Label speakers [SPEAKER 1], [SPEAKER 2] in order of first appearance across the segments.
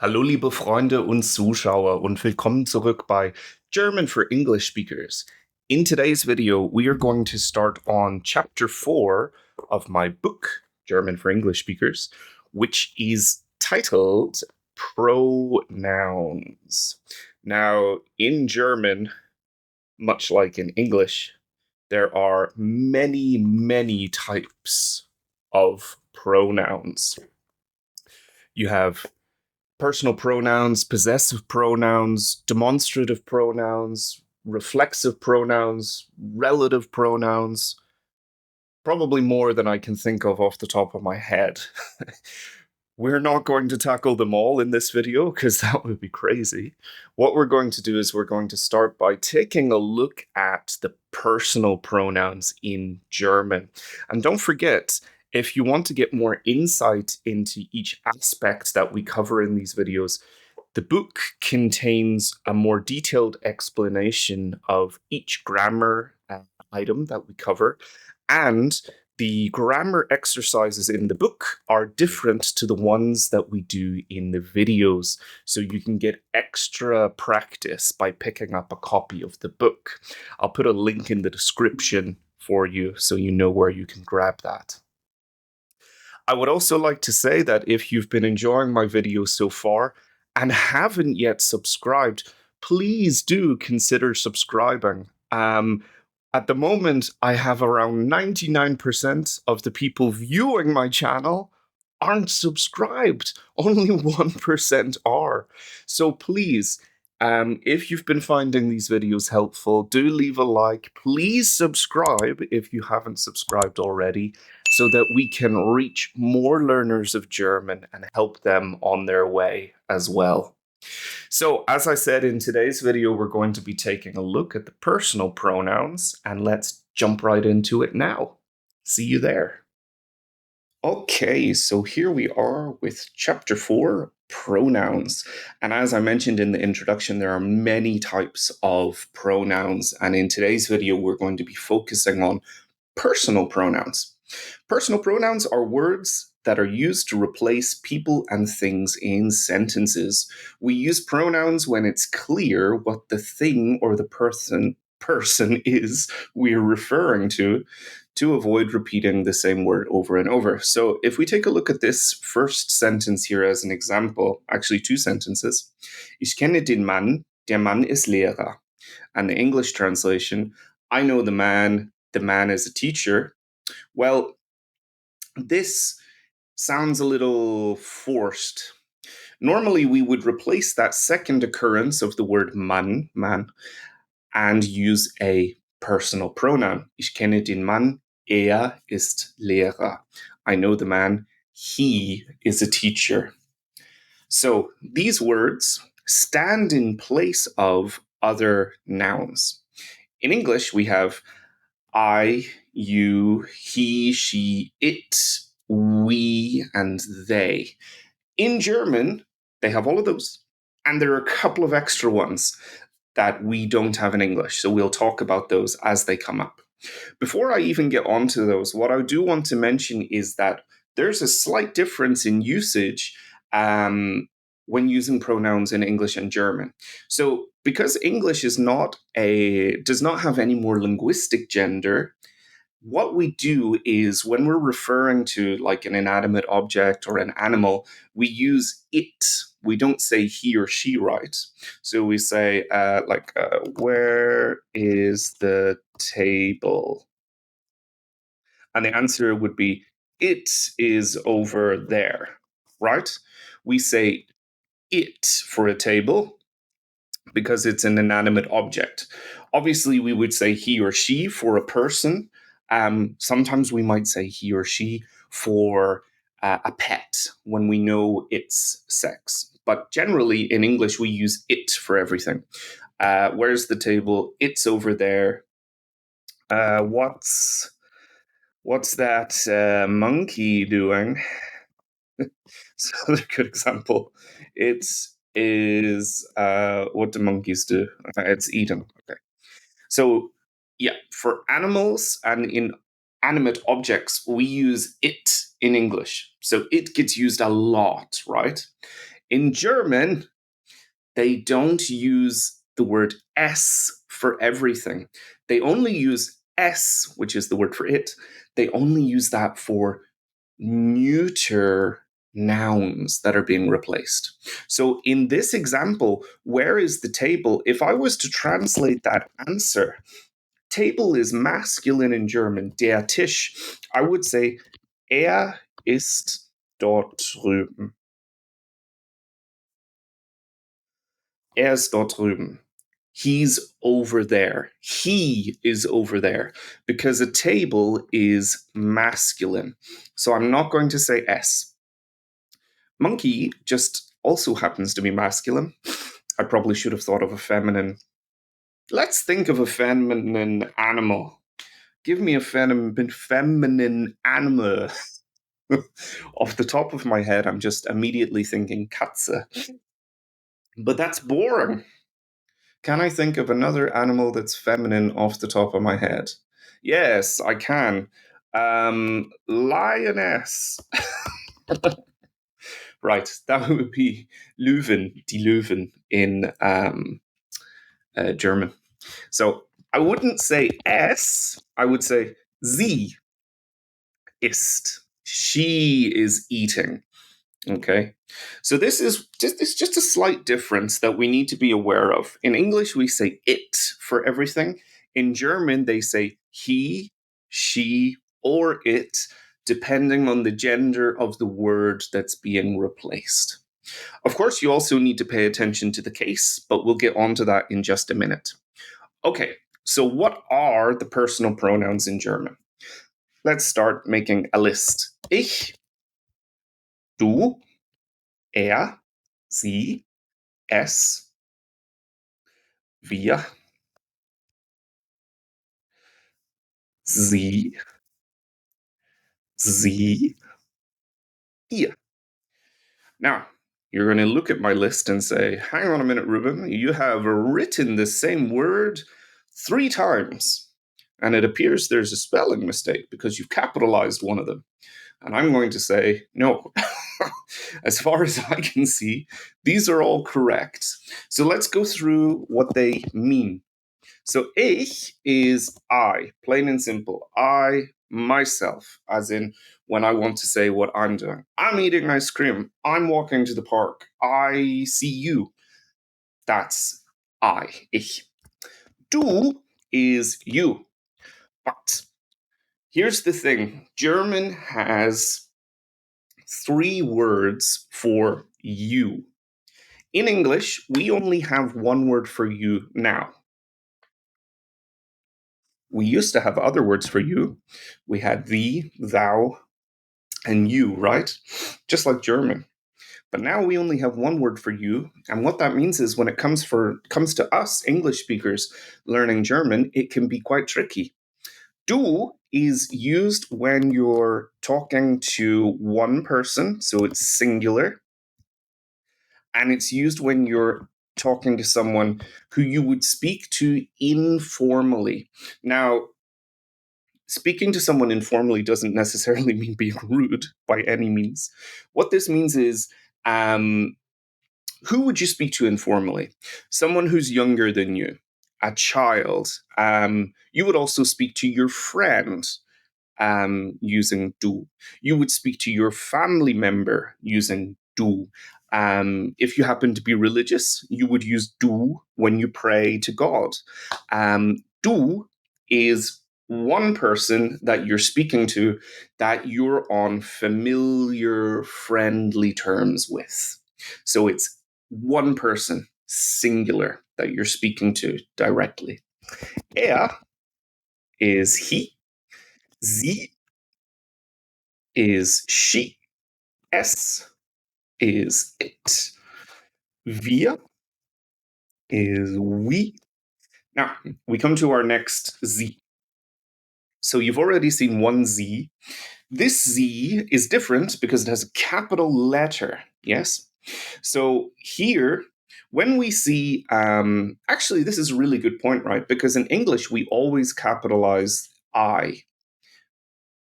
[SPEAKER 1] Hallo liebe Freunde und Zuschauer und willkommen zurück bei German for English Speakers. In today's video, we are going to start on chapter 4 of my book, German for English Speakers, which is titled Pronouns. Now, in German, much like in English, there are many types of pronouns. You have personal pronouns, possessive pronouns, demonstrative pronouns, reflexive pronouns, relative pronouns, probably more than I can think of off the top of my head. We're not going to tackle them all in this video because that would be crazy. What we're going to do is we're going to start by taking a look at the personal pronouns in German. And don't forget, if you want to get more insight into each aspect that we cover in these videos, the book contains a more detailed explanation of each grammar item that we cover, and the grammar exercises in the book are different to the ones that we do in the videos, so you can get extra practice by picking up a copy of the book. I'll put a link in the description for you so you know where you can grab that. I would also like to say that if you've been enjoying my videos so far and haven't yet subscribed, please do consider subscribing. At the moment, I have around 99% of the people viewing my channel aren't subscribed. Only 1% are. So please, if you've been finding these videos helpful, do leave a like. Please subscribe if you haven't subscribed already, so that we can reach more learners of German and help them on their way as well. So, as I said, in today's video, we're going to be taking a look at the personal pronouns, and let's jump right into it now. See you there. Okay, so here we are with chapter 4, pronouns. And as I mentioned in the introduction, there are many types of pronouns. And in today's video, we're going to be focusing on personal pronouns. Personal pronouns are words that are used to replace people and things in sentences. We use pronouns when it's clear what the thing or the person is we're referring to avoid repeating the same word over and over. So if we take a look at this first sentence here as an example, actually two sentences. Ich kenne den Mann, der Mann ist Lehrer. And the English translation, I know the man is a teacher. Well, this sounds a little forced. Normally, we would replace that second occurrence of the word man, and use a personal pronoun. Ich kenne den Mann, ist Lehrer. I know the man, he is a teacher. So these words stand in place of other nouns. In English, we have I, you, he, she, it, we, and they. In German, they have all of those. And there are a couple of extra ones that we don't have in English. So we'll talk about those as they come up. Before I even get onto those, what I do want to mention is that there's a slight difference in usage when using pronouns in English and German. So because English does not have any more linguistic gender, what we do is when we're referring to like an inanimate object or an animal, we use it. We don't say he or she, right? So we say where is the table? And the answer would be, it is over there, right? We say it for a table because it's an inanimate object. Obviously, we would say he or she for a person. Sometimes we might say he or she for a pet when we know its sex. But generally, in English, we use it for everything. Where's the table? It's over there. What's that monkey doing? So a good example. It is what do monkeys do? It's eating. Okay. So yeah, for animals and inanimate objects, we use it in English. So it gets used a lot, right? In German, they don't use the word es for everything. They only use es, which is the word for it. They only use that for neuter nouns that are being replaced. So in this example, where is the table? If I was to translate that answer, table is masculine in German, der Tisch. I would say, ist dort drüben. Ist dort drüben. He's over there. He is over there. Because a table is masculine. So I'm not going to say S. Monkey just also happens to be masculine. I probably should have thought of a feminine. Let's think of a feminine animal. Give me a feminine animal. Off the top of my head, I'm just immediately thinking Katze. But that's boring. Can I think of another animal that's feminine off the top of my head? Yes, I can. Lioness. Right, that would be Löwen, die Löwen in German. So I wouldn't say es, I would say sie ist. She is eating. Okay, so this is just a slight difference that we need to be aware of. In English, we say it for everything. In German, they say he, she, or it, depending on the gender of the word that's being replaced. Of course, you also need to pay attention to the case, but we'll get onto that in just a minute. Okay, so what are the personal pronouns in German? Let's start making a list. Ich, du, er, sie, es, wir, sie, ihr. Now, you're going to look at my list and say, hang on a minute, Reuben, you have written the same word 3 times. And it appears there's a spelling mistake because you've capitalized one of them. And I'm going to say, no. As far as I can see, these are all correct. So let's go through what they mean. So ich is I, plain and simple. I, myself, as in when I want to say what I'm doing. I'm eating ice cream. I'm walking to the park. I see you. That's I, ich. Du is you. But here's the thing. German has 3 words for you. In English, we only have 1 word for you now. We used to have other words for you. We had thee, thou, and you, right? Just like German. But now we only have 1 word for you. And what that means is when it comes to us English speakers learning German, it can be quite tricky. Du is used when you're talking to one person, so it's singular. And it's used when you're talking to someone who you would speak to informally. Now, speaking to someone informally doesn't necessarily mean being rude by any means. What this means is, who would you speak to informally? Someone who's younger than you, a child. You would also speak to your friend using du. You would speak to your family member using du. If you happen to be religious, you would use du when you pray to God. Du is one person that you're speaking to that you're on familiar, friendly terms with. So it's one person, singular, that you're speaking to directly. Is he. Sie is she. Es is it. Wir is we. Now, we come to our next Sie. So you've already seen one Sie. This Sie is different because it has a capital letter, yes? So here, when we see, actually, this is a really good point, right? Because in English, we always capitalize I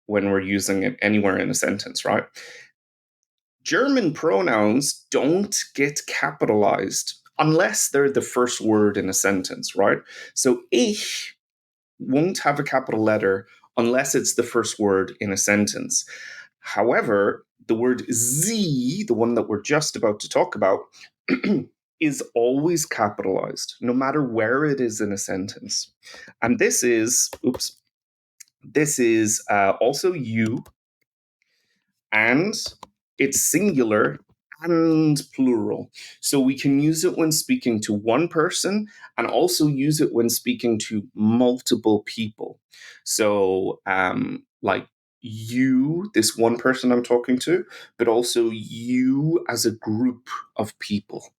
[SPEAKER 1] when we're using it anywhere in a sentence, right? German pronouns don't get capitalized unless they're the first word in a sentence, right? So ich won't have a capital letter unless it's the first word in a sentence. However, the word sie, the one that we're just about to talk about, is always capitalized, no matter where it is in a sentence. And this is also you, and it's singular and plural. So we can use it when speaking to one person and also use it when speaking to multiple people. So, like you, this one person I'm talking to, but also you as a group of people.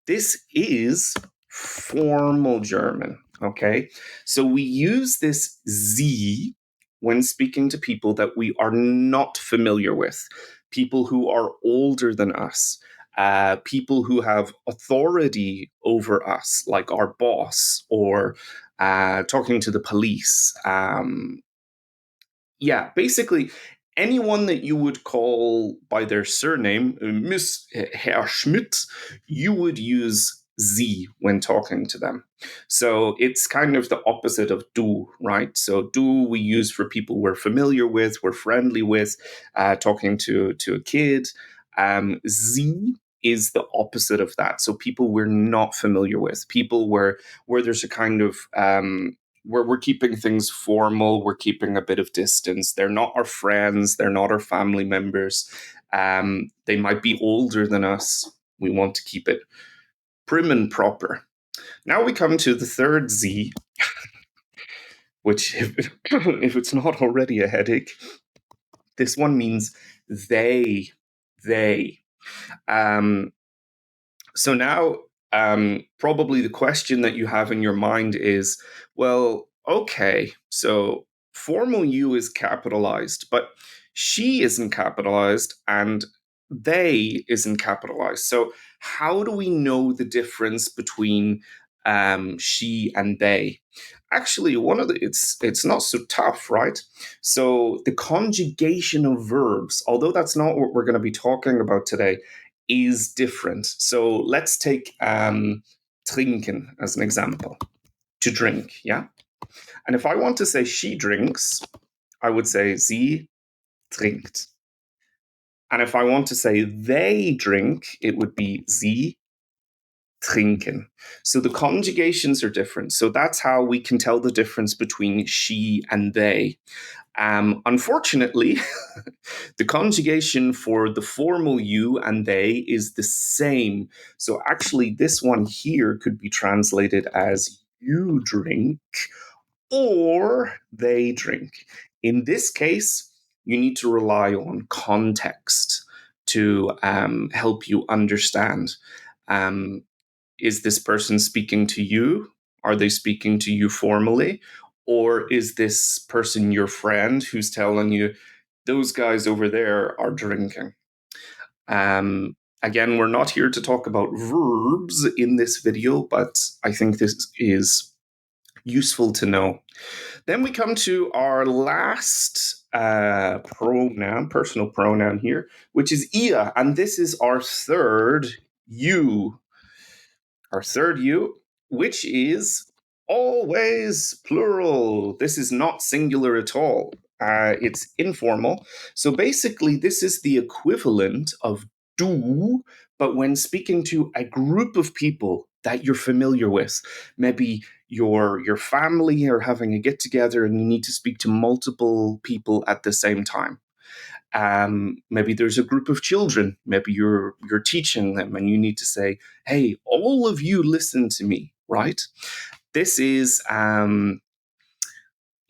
[SPEAKER 1] This is formal German, okay? So we use this Sie when speaking to people that we are not familiar with, people who are older than us, people who have authority over us, like our boss, or talking to the police. Yeah, basically anyone that you would call by their surname, Miss Herr Schmidt, you would use Sie when talking to them. So it's kind of the opposite of du, right? So du we use for people we're familiar with, we're friendly with, talking to a kid. Sie is the opposite of that. So people we're not familiar with, people where there's a kind of we're keeping things formal. We're keeping a bit of distance. They're not our friends. They're not our family members. They might be older than us. We want to keep it prim and proper. Now we come to the third Z, which, if it's not already a headache, this one means they. They. Um, So now, probably the question that you have in your mind is, well, okay, so formal you is capitalized, but she isn't capitalized and they isn't capitalized. So how do we know the difference between she and they? Actually, it's not so tough, right? So the conjugation of verbs, although that's not what we're going to be talking about today, is different. So let's take trinken as an example. To drink, yeah? And if I want to say she drinks, I would say sie trinkt. And if I want to say they drink, it would be sie trinken. So the conjugations are different. So that's how we can tell the difference between she and they. Unfortunately, the conjugation for the formal you and they is the same. So actually, this one here could be translated as you drink or they drink. In this case, you need to rely on context to help you understand. Um, is this person speaking to you? Are they speaking to you formally? Or is this person your friend who's telling you, those guys over there are drinking? Again, we're not here to talk about verbs in this video, but I think this is useful to know. Then we come to our last pronoun, personal pronoun here, which is ihr, and this is our third you. Our third you, which is always plural. This is not singular at all. It's informal. So basically, this is the equivalent of du, but when speaking to a group of people that you're familiar with, maybe your family are having a get together and you need to speak to multiple people at the same time. Maybe there's a group of children. Maybe you're teaching them, and you need to say, "Hey, all of you, listen to me." Right? This is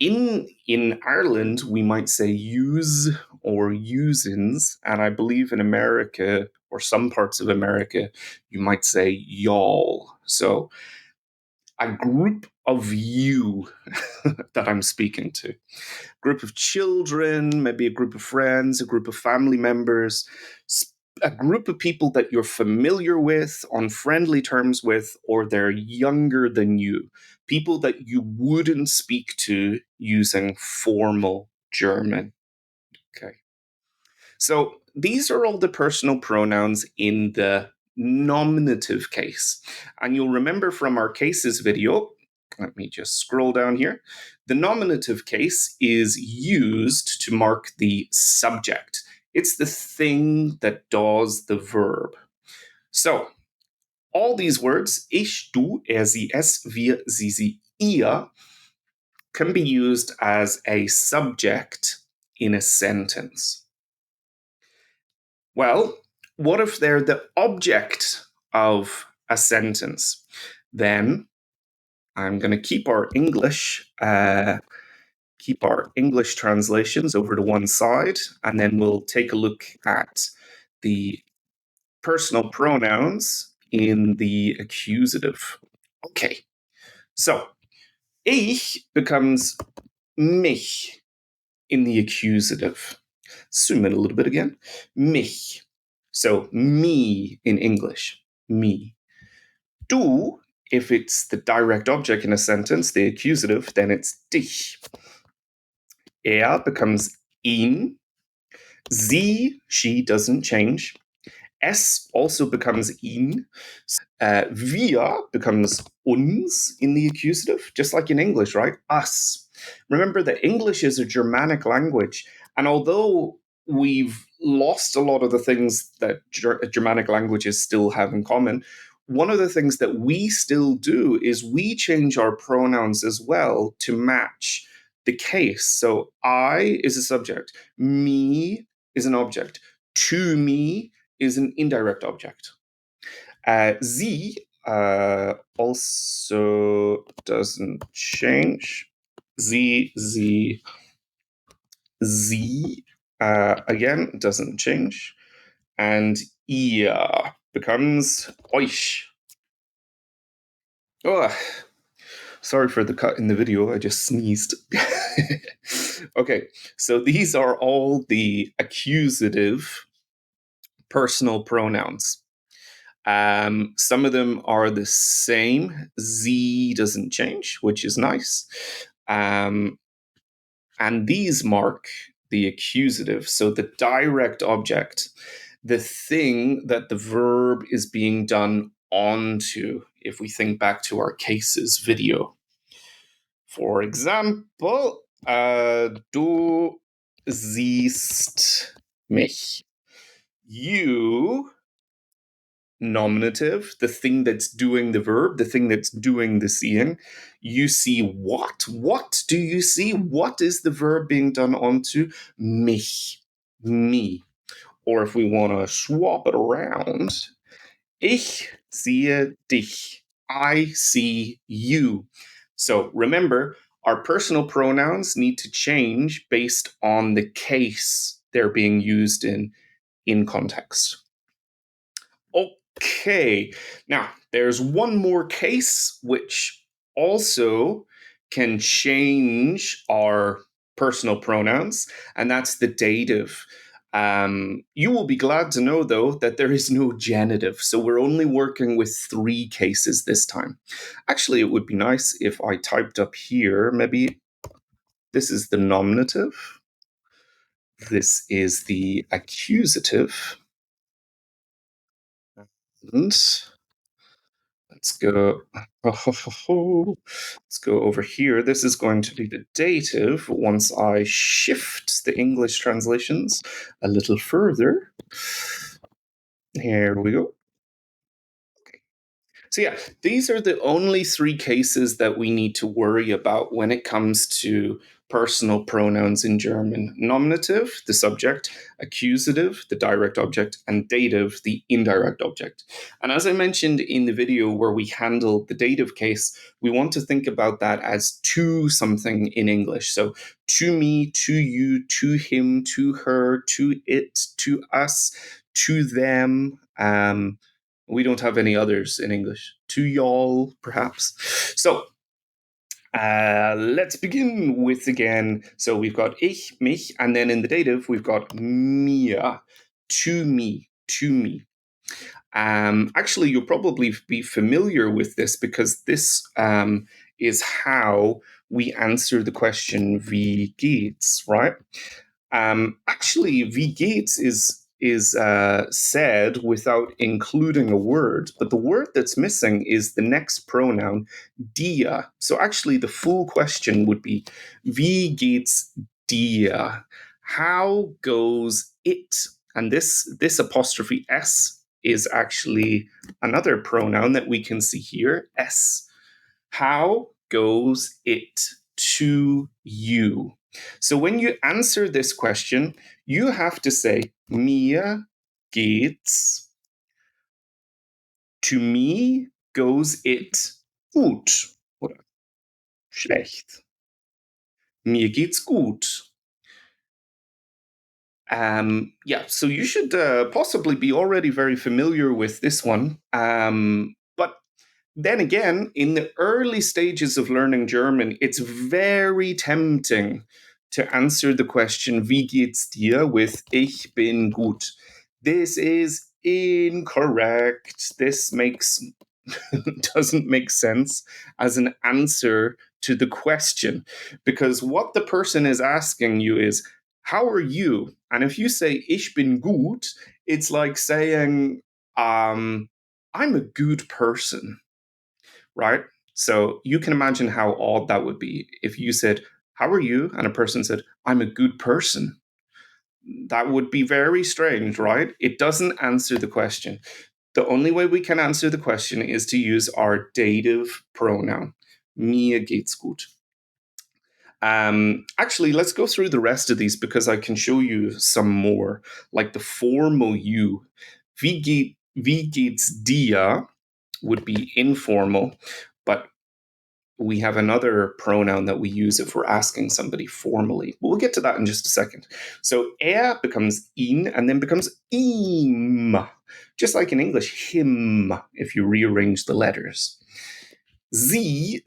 [SPEAKER 1] in Ireland we might say use or usins, and I believe in America or some parts of America you might say y'all. So a group of you that I'm speaking to. Group of children, maybe a group of friends, a group of family members, a group of people that you're familiar with, on friendly terms with, or they're younger than you, people that you wouldn't speak to using formal German. Okay. So these are all the personal pronouns in the nominative case. And you'll remember from our cases video, let me just scroll down here. The nominative case is used to mark the subject. It's the thing that does the verb. So, all these words, ich, du, er, sie, es, wir, sie, ihr, can be used as a subject in a sentence. Well, what if they're the object of a sentence? Then I'm going to keep our English translations over to one side, and then we'll take a look at the personal pronouns in the accusative. Okay, so ich becomes mich in the accusative. Zoom in a little bit again. Mich. So me in English. Me. Du, if it's the direct object in a sentence, the accusative, then it's dich. Er becomes ihn. Sie, she doesn't change. Es also becomes ihn. Wir becomes uns in the accusative, just like in English, right? Us. Remember that English is a Germanic language, and although we've lost a lot of the things that Germanic languages still have in common, one of the things that we still do is we change our pronouns as well to match the case. So I is a subject, me is an object, to me is an indirect object. Sie also doesn't change. Sie, again, doesn't change. And ihr becomes euch. Oh, sorry for the cut in the video, I just sneezed. Okay, so these are all the accusative personal pronouns. Some of them are the same. Sie doesn't change, which is nice. And these mark the accusative, so the direct object, the thing that the verb is being done onto, if we think back to our cases video. For example, du siehst mich. You, nominative, the thing that's doing the verb, the thing that's doing the seeing. You see what? What do you see? What is the verb being done onto? Mich, me. Or if we want to swap it around, ich sehe dich. I see you. So remember, our personal pronouns need to change based on the case they're being used in context. Okay, now there's one more case which also can change our personal pronouns, and that's the dative. You will be glad to know, though, that there is no genitive, so we're only working with 3 cases this time. Actually, it would be nice if I typed up here, maybe this is the nominative, this is the accusative, and let's go over here. This is going to be the dative once I shift the English translations a little further. Here we go. Okay. So yeah, these are the only 3 cases that we need to worry about when it comes to personal pronouns in German. Nominative, the subject; accusative, the direct object; and dative, the indirect object. And as I mentioned in the video where we handle the dative case, we want to think about that as to something in English. So to me, to you, to him, to her, to it, to us, to them. We don't have any others in English. To y'all, perhaps. So let's begin with again. So we've got ich, mich, and then in the dative we've got mir, to me, to me. Actually, you'll probably be familiar with this because this is how we answer the question wie geht's, right? Actually, wie geht's said without including a word, but the word that's missing is the next pronoun, dir. So actually the full question would be, wie geht's dir? How goes it? And this apostrophe S is actually another pronoun that we can see here, S. How goes it to you? So when you answer this question, you have to say, mir geht's. To me goes it gut oder schlecht. Mir geht's gut. So you should possibly be already very familiar with this one. But then again, in the early stages of learning German, it's very tempting to answer the question, wie geht's dir, with ich bin gut. This is incorrect. This doesn't make sense as an answer to the question, because what the person is asking you is, how are you? And if you say ich bin gut, it's like saying, I'm a good person, right? So you can imagine how odd that would be if you said, how are you? And a person said, I'm a good person. That would be very strange, right? It doesn't answer the question. The only way we can answer the question is to use our dative pronoun. Mir geht's gut. Actually, let's go through the rest of these because I can show you some more, like the formal you. Wie geht's dir would be informal, but we have another pronoun that we use if we're asking somebody formally. We'll get to that in just a second. So becomes ihn and then becomes ihm, just like in English, him, if you rearrange the letters. Sie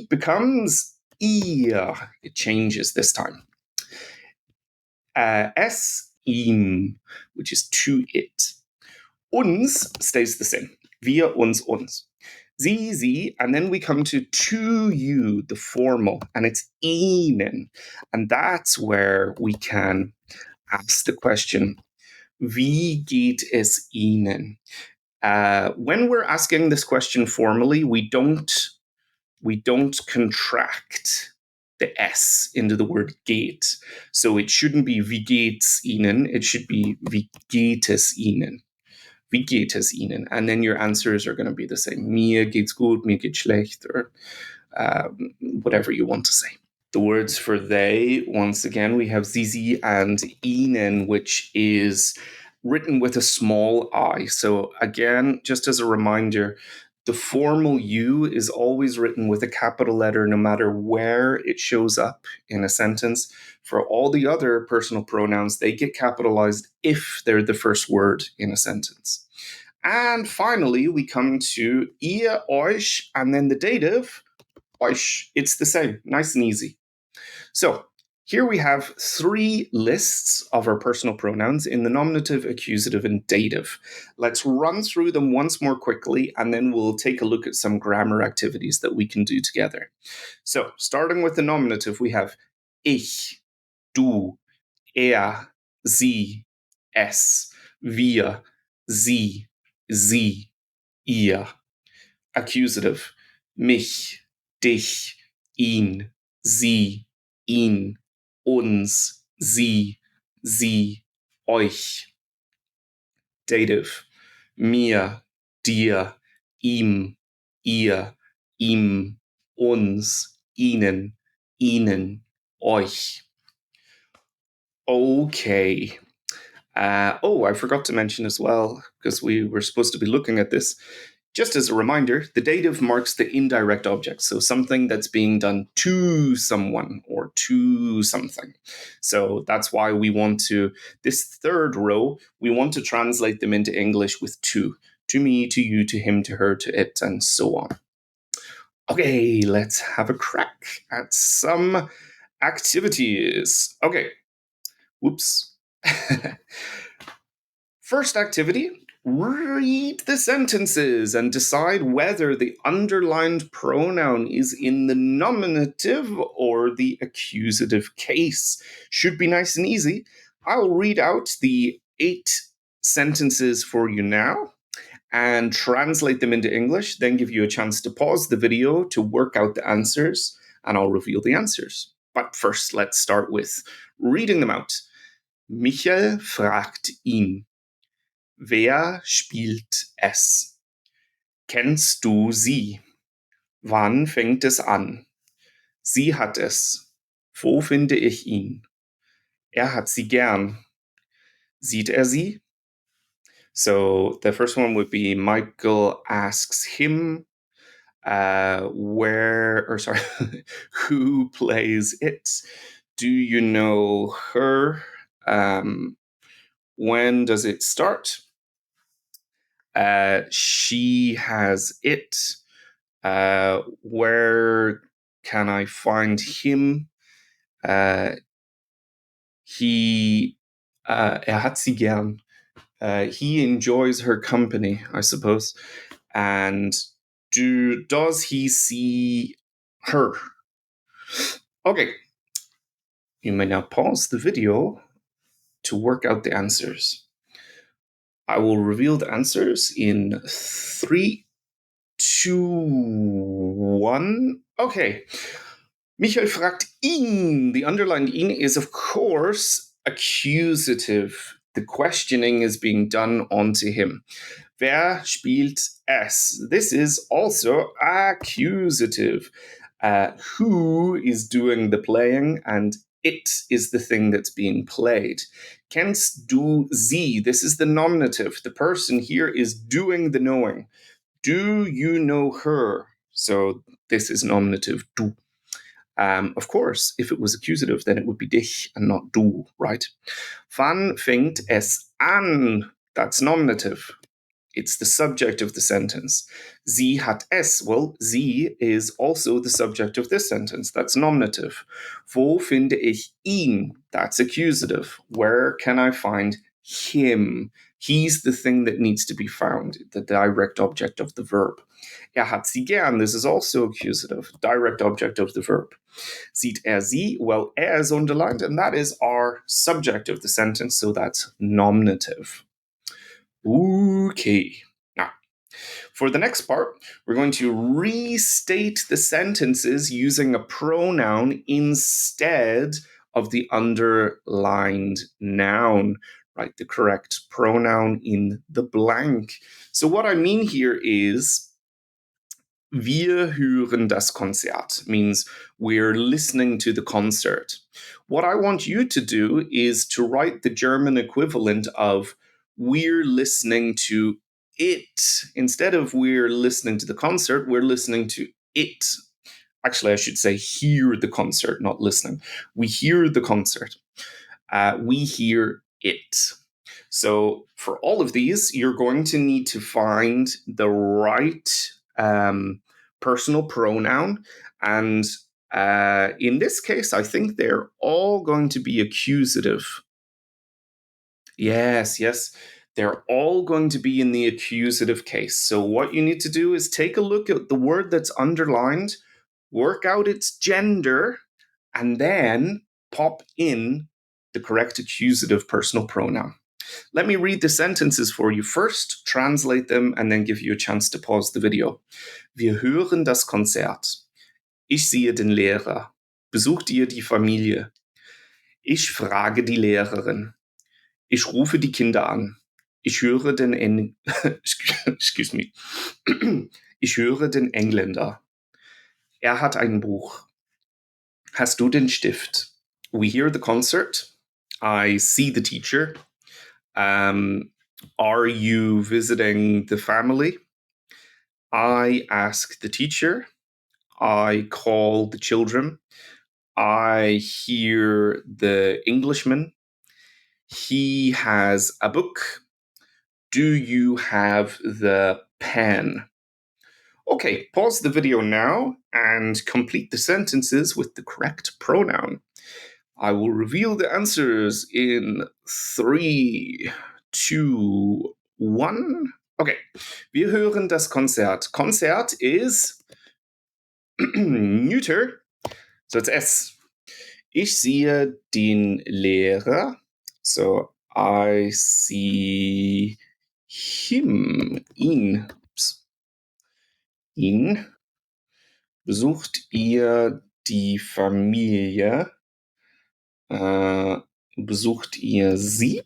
[SPEAKER 1] becomes ihr. It changes this time. Es, ihm, which is to it. Uns stays the same. Wir, uns. Sie, and then we come to you, the formal, and it's ihnen. And that's where we can ask the question, wie geht es ihnen? When we're asking this question formally, we don't contract the S into the word geht. So it shouldn't be wie geht's ihnen, it should be wie geht es ihnen. Wie geht es ihnen? And then your answers are going to be the same. Mir geht's gut, mir geht's schlecht, or whatever you want to say. The words for they, once again, we have sie and ihnen, which is written with a small I. So again, just as a reminder, the formal you is always written with a capital letter no matter where it shows up in a sentence. For all the other personal pronouns, they get capitalized if they're the first word in a sentence. And finally, we come to ihr, euch, and then the dative, euch. It's the same, nice and easy. So here we have 3 lists of our personal pronouns in the nominative, accusative, and dative. Let's run through them once more quickly, and then we'll take a look at some grammar activities that we can do together. So starting with the nominative, we have ich, du, sie, es, wir, sie, ihr. Accusative, mich, dich, ihn, sie, ihn, uns, sie, euch. Dative, mir, dir, ihm, ihr, ihm, uns, ihnen, euch. Okay. I forgot to mention as well, because we were supposed to be looking at this. Just as a reminder, the dative marks the indirect object, so something that's being done to someone or to something. So that's why we want to, this third row, we want to translate them into English with to me, to you, to him, to her, to it, and so on. Okay, let's have a crack at some activities. Okay, whoops. First activity, read the sentences and decide whether the underlined pronoun is in the nominative or the accusative case. Should be nice and easy. I'll read out the 8 sentences for you now and translate them into English, then give you a chance to pause the video to work out the answers, and I'll reveal the answers. But first, let's start with reading them out. Michael fragt ihn, wer spielt es? Kennst du sie? Wann fängt es an? Sie hat es. Wo finde ich ihn? Er hat sie gern. Sieht er sie? So the first one would be Michael asks him who plays it? Do you know her? When does it start? She has it. Where can I find him? Er hat sie gern. He enjoys her company, I suppose. And does he see her? Okay. You may now pause the video to work out the answers. I will reveal the answers in 3, 2, 1. Okay. Michael fragt ihn. The underlined ihn is, of course, accusative. The questioning is being done onto him. Wer spielt es? This is also accusative. Who is doing the playing, and it is the thing that's being played. Kennst du sie? This is the nominative. The person here is doing the knowing. Do you know her? So this is nominative du. Of course, if it was accusative, then it would be dich and not du, right? Wann fängt es an? That's nominative. It's the subject of the sentence. Sie hat es. Well, sie is also the subject of this sentence. That's nominative. Wo finde ich ihn? That's accusative. Where can I find him? He's the thing that needs to be found, the direct object of the verb. Er hat sie gern. This is also accusative, direct object of the verb. Sieht er sie? Well, er is underlined, and that is our subject of the sentence, so that's nominative. Okay. Now, for the next part, we're going to restate the sentences using a pronoun instead of the underlined noun. Write the correct pronoun in the blank. So what I mean here is wir hören das Konzert means we're listening to the concert. What I want you to do is to write the German equivalent of we're listening to it. Instead of we're listening to the concert, we're listening to it. Actually, I should say hear the concert, not listening. We hear the concert. We hear it. So for all of these, you're going to need to find the right personal pronoun. And in this case, I think they're all going to be accusative. Yes. They're all going to be in the accusative case. So what you need to do is take a look at the word that's underlined, work out its gender, and then pop in the correct accusative personal pronoun. Let me read the sentences for you first, translate them, and then give you a chance to pause the video. Wir hören das Konzert. Ich sehe den Lehrer. Besucht ihr die Familie? Ich frage die Lehrerin. Ich rufe die Kinder an. Ich höre den Excuse me. Ich höre den Engländer. Er hat ein Buch. Hast du den Stift? We hear the concert. I see the teacher. Are you visiting the family? I ask the teacher. I call the children. I hear the Englishman. He has a book. Do you have the pen? Okay, pause the video now and complete the sentences with the correct pronoun. I will reveal the answers in 3, 2, 1. Okay, wir hören das Konzert. Konzert is neuter, so it's S. Ich sehe den Lehrer, so I see him. Ihn. Ihn. Besucht ihr die Familie? Besucht ihr sie?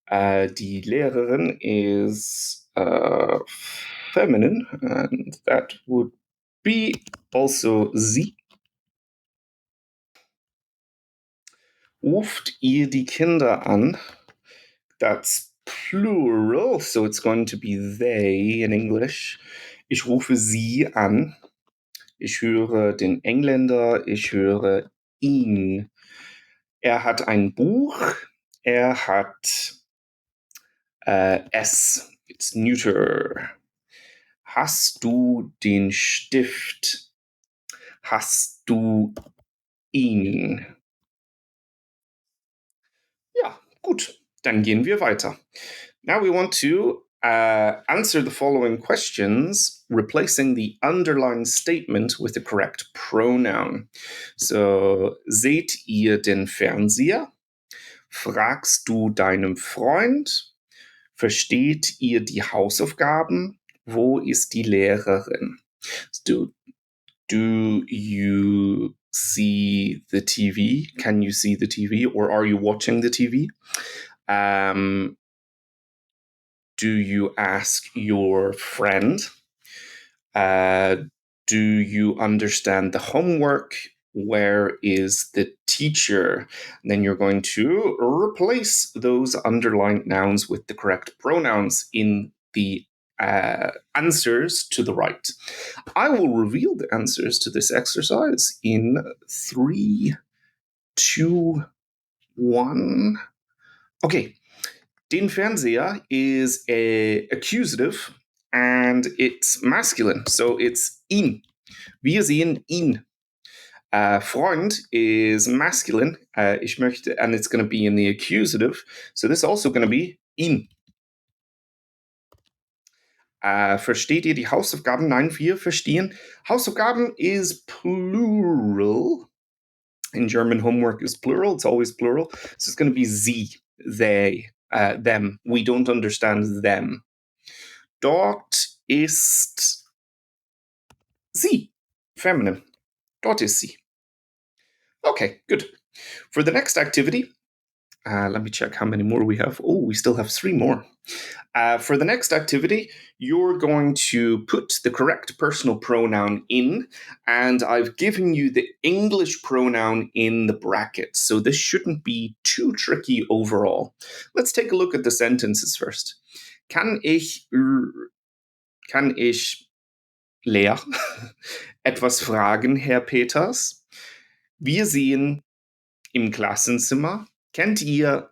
[SPEAKER 1] Die Lehrerin is feminine, and that would be also sie. Ruft ihr die Kinder an? That's plural, so it's going to be they in English. Ich rufe sie an. Ich höre den Engländer. Ich höre ihn. Er hat ein Buch. Er hat es. It's neuter. Hast du den Stift? Hast du ihn? Ja, gut. Dann gehen wir weiter. Now we want to answer the following questions, replacing the underlined statement with the correct pronoun. So, seht ihr den Fernseher? Fragst du deinem Freund? Versteht ihr die Hausaufgaben? Wo ist die Lehrerin? Do you see the TV? Can you see the TV? Or are you watching the TV? Do you ask your friend? Do you understand the homework? Where is the teacher? And then you're going to replace those underlined nouns with the correct pronouns in the answers to the right. I will reveal the answers to this exercise in 3, 2, 1. Okay. Den Fernseher is a accusative and it's masculine, so it's ihn. Wir sehen ihn. Freund is masculine. Ich möchte, and it's going to be in the accusative, so this is also going to be ihn. Versteht ihr die Hausaufgaben? Nein, wir verstehen. Hausaufgaben is plural. In German, homework is plural. It's always plural. So it's going to be sie, they, them. We don't understand them. Dort ist sie, feminine. Dort ist sie. Okay, good. For the next activity, let me check how many more we have. Oh, we still have 3 more. For the next activity, you're going to put the correct personal pronoun in, and I've given you the English pronoun in the brackets, so this shouldn't be too tricky overall. Let's take a look at the sentences first. Kann ich Lea etwas fragen, Herr Peters? Wir sehen im Klassenzimmer. Kennt ihr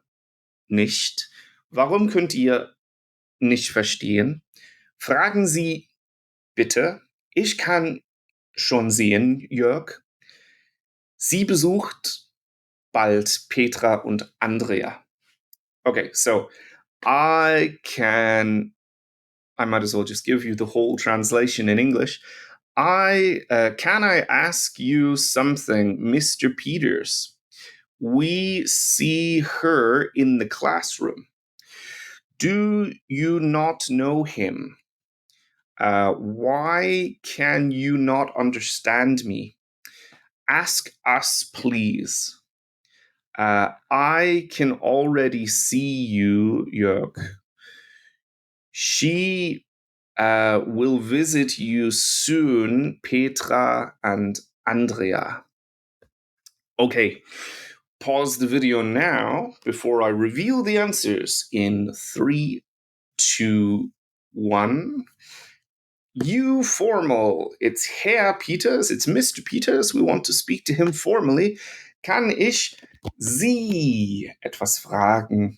[SPEAKER 1] nicht? Warum könnt ihr nicht verstehen? Fragen Sie bitte. Ich kann schon sehen, Jörg. Sie besucht bald Petra und Andrea. Okay, so I might as well just give you the whole translation in English. Can I ask you something, Mr. Peters? We see her in the classroom. Do you not know him? Why can you not understand me? Ask us, please. I can already see you, Jörg. She will visit you soon, Petra and Andrea. Okay, pause the video now before I reveal the answers in 3, 2, 1. You formal. It's Herr Peters. It's Mr. Peters. We want to speak to him formally. Kann ich Sie etwas fragen?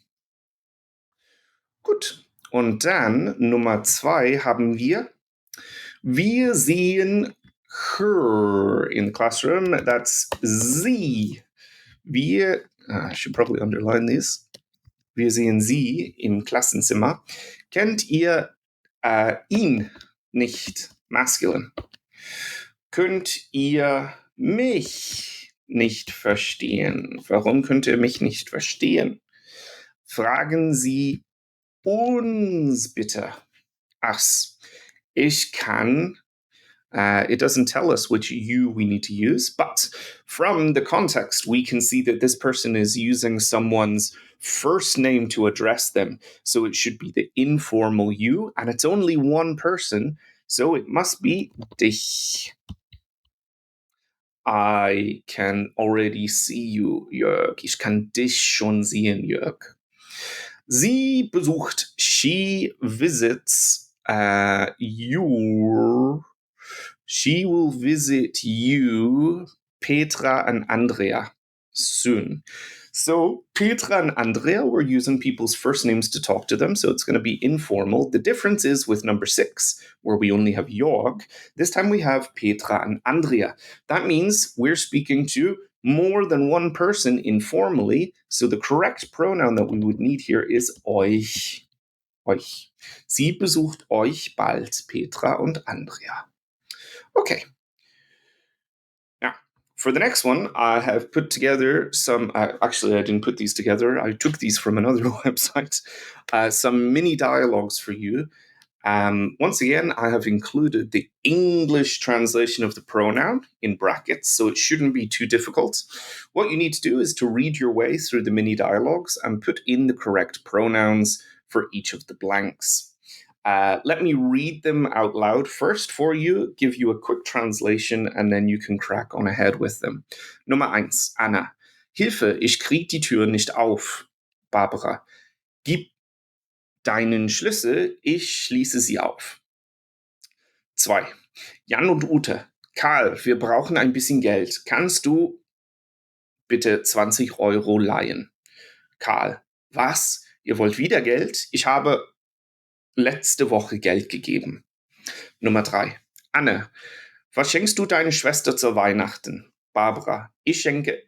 [SPEAKER 1] Gut. Und dann Nummer 2 haben wir. Wir sehen her in the classroom. That's sie. I should probably underline this. Wir sehen sie im Klassenzimmer. Kennt ihr ihn nicht? Masculine. Könnt ihr mich nicht verstehen? Warum könnt ihr mich nicht verstehen? Fragen Sie uns bitte. Us. Ich kann. It doesn't tell us which you we need to use, but from the context, we can see that this person is using someone's first name to address them. So it should be the informal you, and it's only one person, so it must be dich. I can already see you, Jörg. Ich kann dich schon sehen, Jörg. Sie besucht. She visits your. She will visit you, Petra and Andrea, soon. So Petra and Andrea, we're using people's first names to talk to them, so it's going to be informal. The difference is with number 6, where we only have Jörg. This time we have Petra and Andrea. That means we're speaking to more than one person informally, so the correct pronoun that we would need here is euch. Euch. Sie besucht euch bald, Petra und Andrea. Okay. Now, for the next one, I have put together some. Actually, I didn't put these together. I took these from another website. Some mini dialogues for you. Once again, I have included the English translation of the pronoun in brackets, so it shouldn't be too difficult. What you need to do is to read your way through the mini dialogues and put in the correct pronouns for each of the blanks. Let me read them out loud first for you, give you a quick translation, and then you can crack on ahead with them. Nummer 1, Anna. Hilfe, ich krieg die Tür nicht auf. Barbara. Gib deinen Schlüssel, ich schließe sie auf. 2. Jan und Ute. Karl, wir brauchen ein bisschen Geld. Kannst du bitte 20 Euro leihen? Karl. Was? Ihr wollt wieder Geld? Ich habe letzte Woche Geld gegeben. Nummer 3. Anne, was schenkst du deiner Schwester zu Weihnachten? Barbara, ich schenke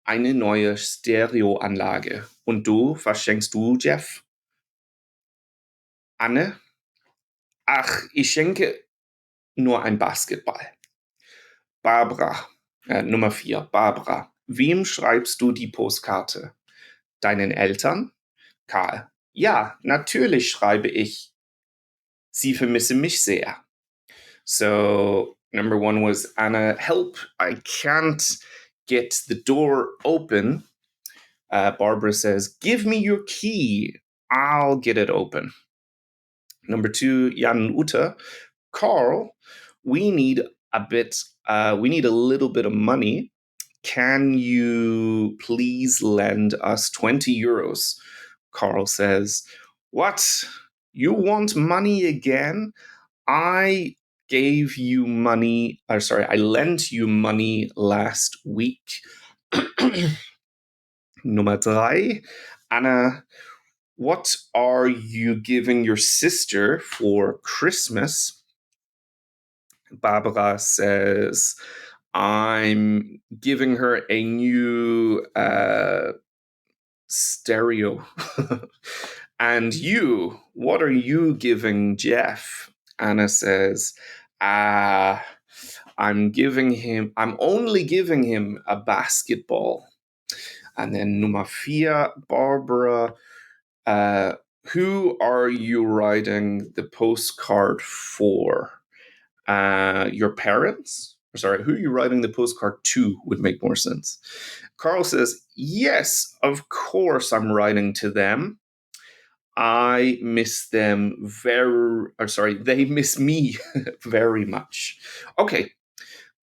[SPEAKER 1] eine neue Stereoanlage. Und du, was schenkst du, Jeff? Anne, ach, ich schenke nur ein Basketball. Barbara, Nummer 4. Barbara, wem schreibst du die Postkarte? Deinen Eltern? Karl, ja, natürlich schreibe ich. Sie vermissen mich sehr. So, number 1 was, Anna, help, I can't get the door open. Barbara says, give me your key. I'll get it open. Number 2, Jan and Uta. Carl, we need a little bit of money. Can you please lend us 20 euros? Carl says, what? You want money again? I lent you money last week. Nummer 3, Anna, what are you giving your sister for Christmas? Barbara says, I'm giving her a new stereo. And you, what are you giving Jeff? Anna says, I'm only giving him a basketball. And then number 4, Barbara, who are you writing the postcard for? Your parents? Sorry, who are you writing the postcard to would make more sense. Carl says, yes, of course I'm writing to them. I miss them they miss me very much. Okay,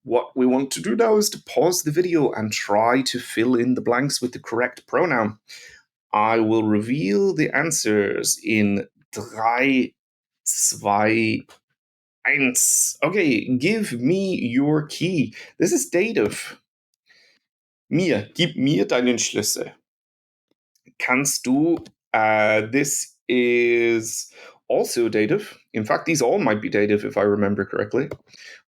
[SPEAKER 1] what we want to do now is to pause the video and try to fill in the blanks with the correct pronoun. I will reveal the answers in 3, 2, 1. Okay, give me your key. This is dative. Gib mir deinen Schlüssel. Kannst du, this is also dative. In fact, these all might be dative if I remember correctly.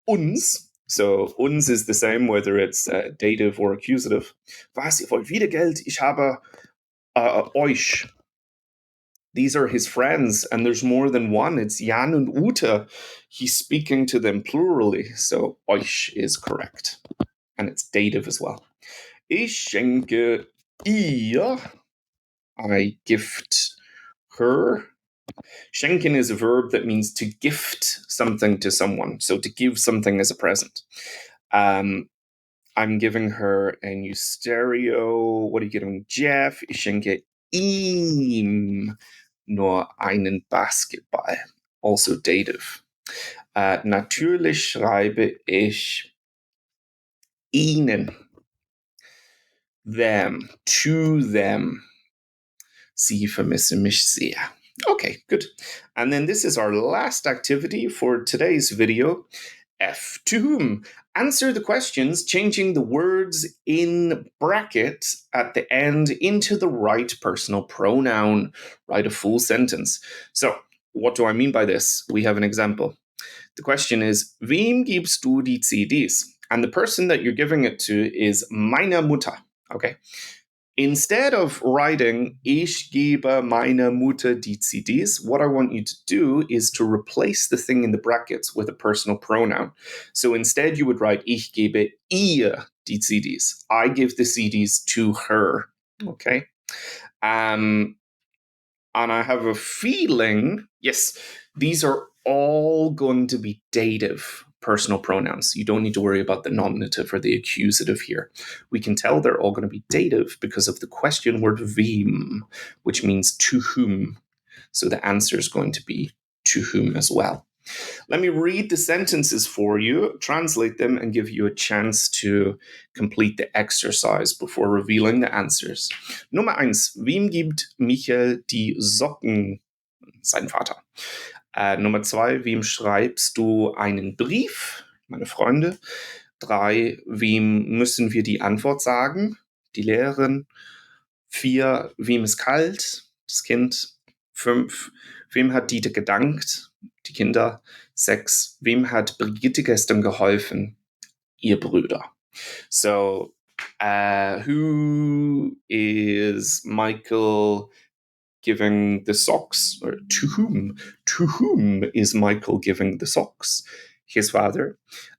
[SPEAKER 1] Uns, so uns is the same whether it's dative or accusative. Was, ihr wollt wieder Geld? Ich habe euch. These are his friends, and there's more than one. It's Jan and Ute. He's speaking to them plurally, so euch is correct. And it's dative as well. Ich schenke ihr I gift her. Schenken is a verb that means to gift something to someone. So to give something as a present. I'm giving her a new stereo. What are you giving Jeff? Ich schenke ihm nur einen Basketball. Also dative. Natürlich schreibe ich ihnen, them, to them. Sie vermissen mich sehr. Okay, good. And then this is our last activity for today's video. F. To whom? Answer the questions, changing the words in brackets at the end into the right personal pronoun. Write a full sentence. So, what do I mean by this? We have an example. The question is, wem gibst du die CDs? And the person that you're giving it to is meine Mutter. Okay. Instead of writing Ich gebe meiner Mutter die CDs, what I want you to do is to replace the thing in the brackets with a personal pronoun. So instead you would write Ich gebe ihr die CDs. I give the CDs to her. Okay. And I have a feeling, yes, these are all going to be dative personal pronouns. You don't need to worry about the nominative or the accusative here. We can tell they're all going to be dative because of the question word wem, which means to whom. So the answer is going to be to whom as well. Let me read the sentences for you, translate them, and give you a chance to complete the exercise before revealing the answers. Nummer 1. Wem gibt Michael die Socken? Sein Vater. Nummer 2. Wem schreibst du einen Brief? Meine Freunde. 3. Wem müssen wir die Antwort sagen? Die Lehrerin. 4. Wem ist kalt? Das Kind. 5. Wem hat Dieter gedankt? Die Kinder. 6. Wem hat Brigitte gestern geholfen? Ihr Brüder. So, who is Michael giving the socks? Or to whom? To whom is Michael giving the socks? His father.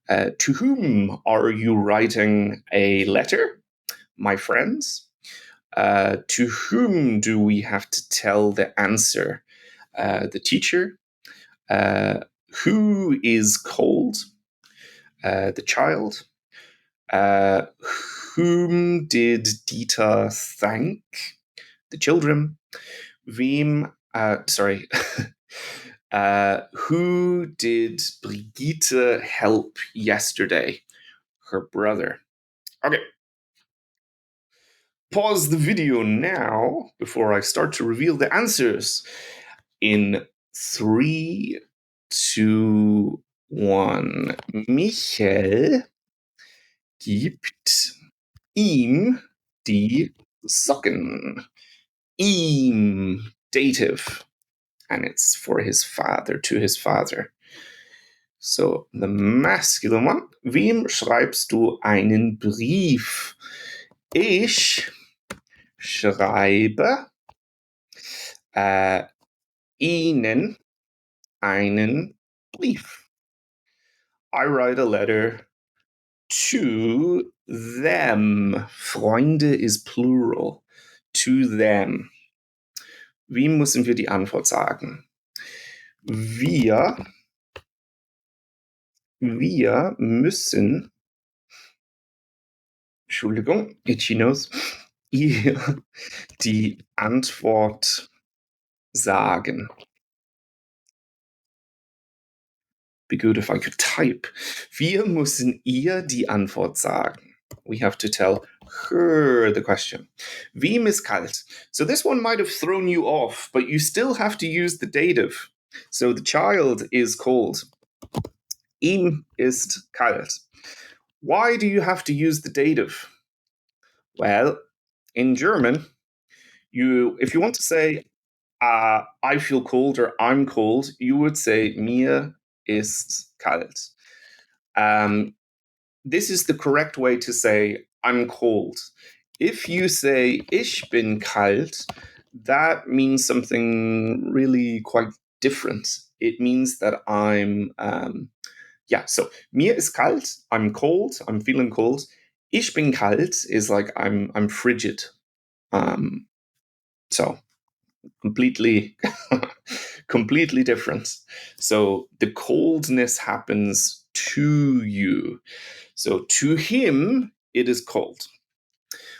[SPEAKER 1] To whom are you writing a letter? My friends. To whom do we have to tell the answer? The teacher. Who is cold? The child. Whom did Dieter thank? The children. Wem, who did Brigitte help yesterday? Her brother. Okay. Pause the video now before I start to reveal the answers. In 3, 2, 1. Michael gibt ihm die Socken. Ihm, dative. And it's for his father, to his father. So, the masculine one. Wem schreibst du einen Brief? Ich schreibe ihnen einen Brief. I write a letter to them. Freunde is plural. To them. Wie müssen wir die Antwort sagen? Wir müssen, Entschuldigung, itchy nose, ihr die Antwort sagen. Be good if I could type. Wir müssen ihr die Antwort sagen. We have to tell her the question. Wem ist kalt? So this one might have thrown you off, but you still have to use the dative. So the child is cold. Ihm ist kalt. Why do you have to use the dative? Well, in German, if you want to say I feel cold or I'm cold, you would say mir ist kalt. This is the correct way to say I'm cold. If you say ich bin kalt, that means something really quite different. It means that I'm so mir ist kalt, I'm cold, I'm feeling cold. Ich bin kalt is like I'm frigid. So completely completely different. So the coldness happens to you. So to him it is cold.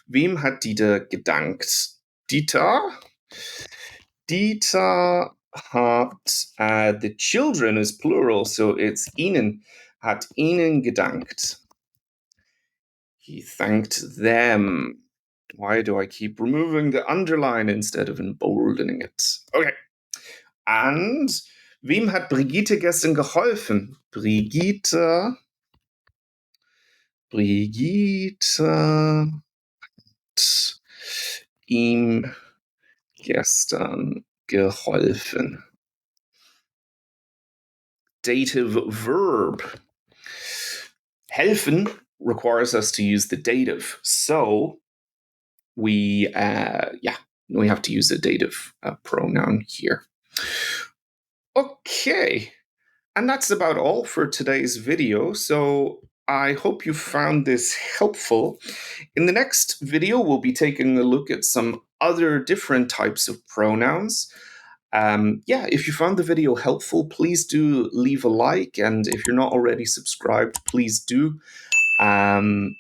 [SPEAKER 1] Wem hat Dieter gedankt? Dieter hat the children is plural, so it's ihnen, hat ihnen gedankt. He thanked them. Why do I keep removing the underline instead of emboldening it? Okay. And wem hat Brigitte gestern geholfen? Brigitte hat ihm gestern geholfen. Dative verb. Helfen requires us to use the dative. So we have to use a dative pronoun here. Okay, and that's about all for today's video. So I hope you found this helpful. In the next video, we'll be taking a look at some other different types of pronouns. If you found the video helpful, please do leave a like. And if you're not already subscribed, please do. And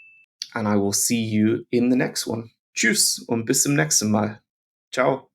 [SPEAKER 1] I will see you in the next one. Tschüss und bis zum nächsten Mal. Ciao.